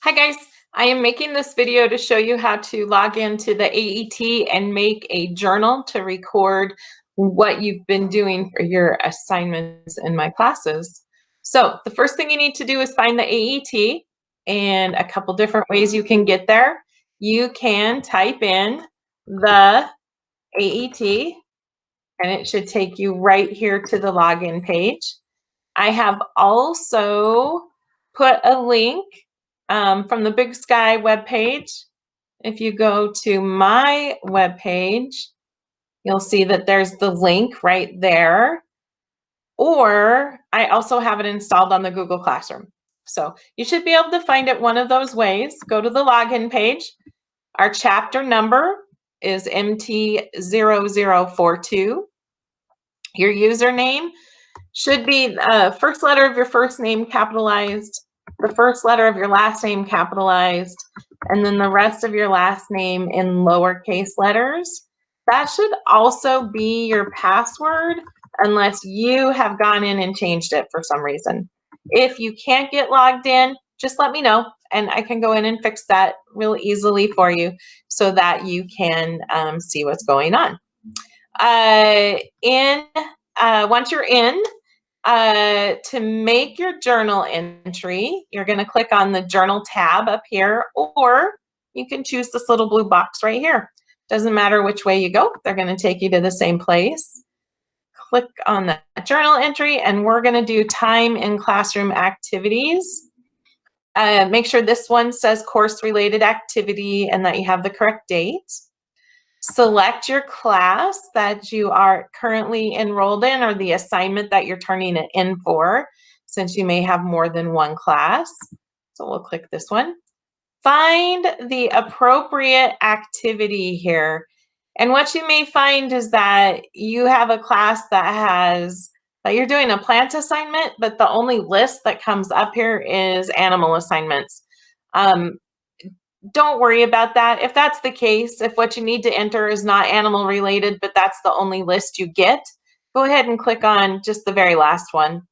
Hi guys, I am making this video to show you how to log into the AET and make a journal to record what you've been doing for your assignments in my classes. So the first thing you need to do is find the AET, and a couple different ways you can get there. You can type in the AET and it should take you right here to the login page. I have also put a link from the Big Sky webpage. If you go to my webpage, you'll see that there's the link right there. Or I also have it installed on the Google Classroom. So you should be able to find it one of those ways. Go to the login page. Our chapter number is MT0042. Your username should be the first letter of your first name capitalized, the first letter of your last name capitalized, and then the rest of your last name in lowercase letters. That should also be your password unless you have gone in and changed it for some reason. If you can't get logged in, just let me know and I can go in and fix that real easily for you so that you can see what's going on. Once you're in, to make your journal entry, you're going to click on the journal tab up here, or you can choose this little blue box right here. Doesn't matter which way you go, they're going to take you to the same place. Click on the journal entry, and we're going to do time in classroom activities. Make sure this one says course-related activity and that you have the correct date. Select your class that you are currently enrolled in or the assignment that you're turning it in for, since you may have more than one class. So we'll click this one. Find the appropriate activity here. And what you may find is that you have a class that you're doing a plant assignment, but the only list that comes up here is animal assignments. Don't worry about that. If that's the case, if what you need to enter is not animal related, but that's the only list you get, go ahead and click on just the very last one.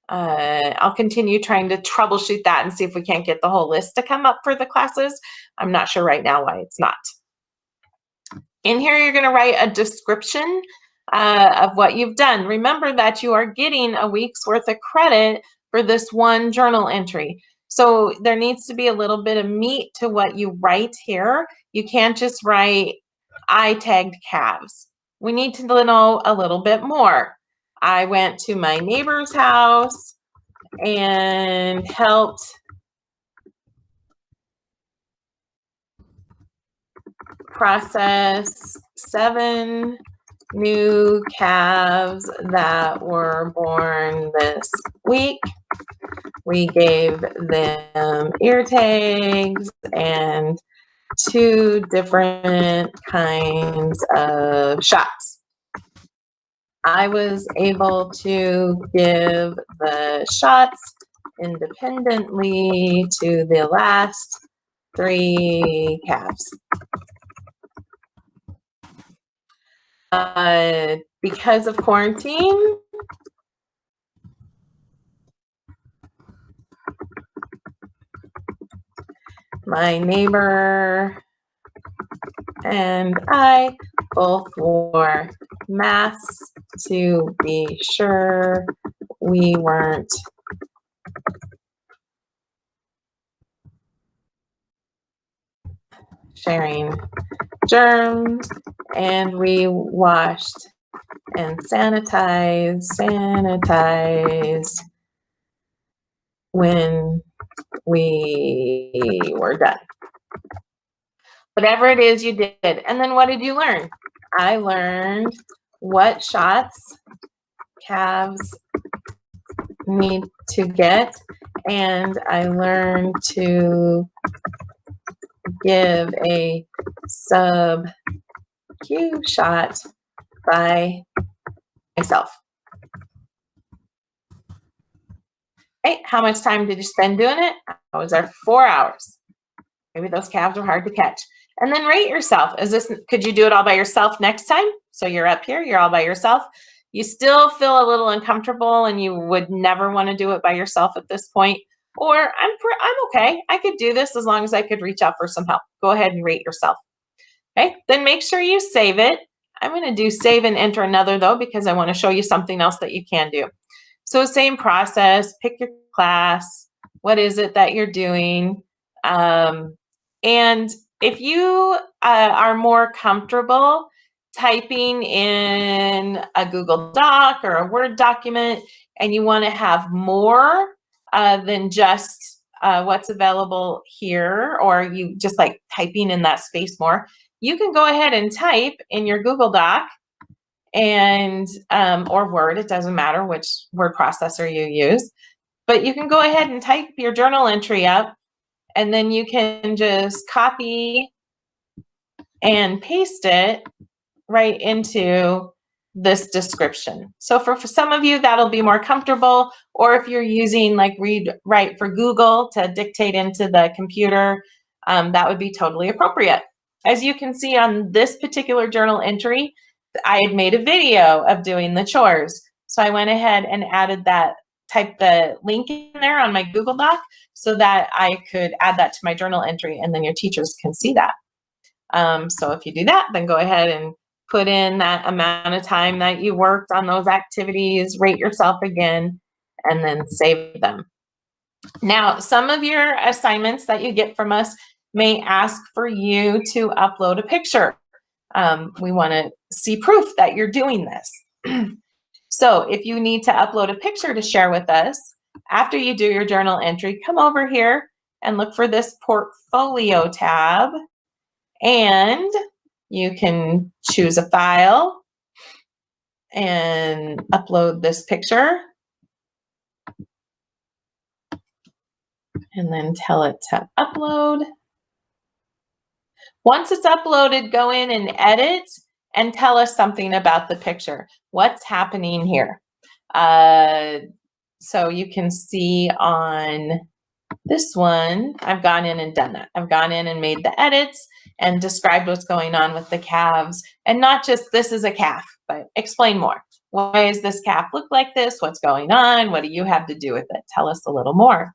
I'll continue trying to troubleshoot that and see if we can't get the whole list to come up for the classes. I'm not sure right now why it's not. In here, you're going to write a description of what you've done. Remember that you are getting a week's worth of credit for this one journal entry. So there needs to be a little bit of meat to what you write here. You can't just write, I tagged calves. We need to know a little bit more. I went to my neighbor's house and helped process 7 new calves that were born this week. We gave them ear tags and 2 different kinds of shots. I was able to give the shots independently to the last 3 calves. Because of quarantine, my neighbor and I both wore masks to be sure we weren't sharing germs, and we washed and sanitized when we were done. Whatever it is you did. And then what did you learn? I learned what shots calves need to get, and I learned to give a sub-Q shot by myself. Hey, how much time did you spend doing it? I was there 4 hours. Maybe those calves were hard to catch. And then rate yourself. Could you do it all by yourself next time? So you're up here, you're all by yourself. You still feel a little uncomfortable and you would never want to do it by yourself at this point. or I'm okay. I could do this as long as I could reach out for some help. Go ahead and rate yourself. Okay, then make sure you save it. I'm going to do save and enter another though, because I want to show you something else that you can do. So same process, pick your class. What is it that you're doing? And if you are more comfortable typing in a Google Doc or a Word document, and you want to have more than just what's available here, or you just like typing in that space more, you can go ahead and type in your Google Doc and or Word, it doesn't matter which word processor you use, but you can go ahead and type your journal entry up, and then you can just copy and paste it right into this description. So for some of you, that'll be more comfortable, or if you're using like read write for Google to dictate into the computer, that would be totally appropriate. As you can see on this particular journal entry, I had made a video of doing the chores. So I went ahead and added that, typed the link in there on my Google Doc so that I could add that to my journal entry, and then your teachers can see that. So if you do that, then go ahead and put in that amount of time that you worked on those activities, rate yourself again, and then save them. Now, some of your assignments that you get from us may ask for you to upload a picture. We want to see proof that you're doing this. So if you need to upload a picture to share with us, after you do your journal entry, come over here and look for this portfolio tab, and you can choose a file and upload this picture, and then tell it to upload. Once it's uploaded, go in and edit and tell us something about the picture. What's happening here? So you can see on this one, I've gone in and done that. I've gone in and made the edits and described what's going on with the calves, and not just this is a calf, but explain more. Why does this calf look like this? What's going on? What do you have to do with it? Tell us a little more.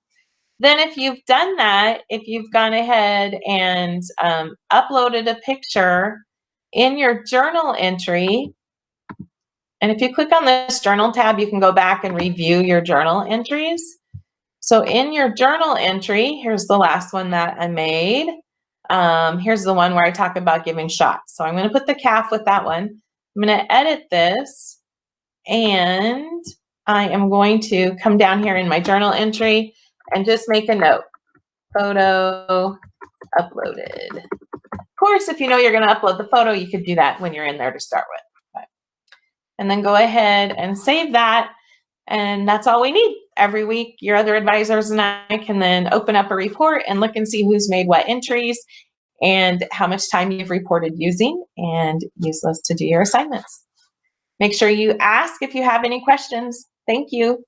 Then if you've done that, if you've gone ahead and uploaded a picture in your journal entry, and if you click on this journal tab, you can go back and review your journal entries. So in your journal entry, here's the last one that I made. Here's the one where I talk about giving shots. So I'm going to put the calf with that one. I'm going to edit this, and I am going to come down here in my journal entry and just make a note. Photo uploaded. Of course, if you know you're going to upload the photo, you could do that when you're in there to start with. And then go ahead and save that. And that's all we need. Every week, your other advisors and I can then open up a report and look and see who's made what entries and how much time you've reported using, and use those to do your assignments. Make sure you ask if you have any questions. Thank you.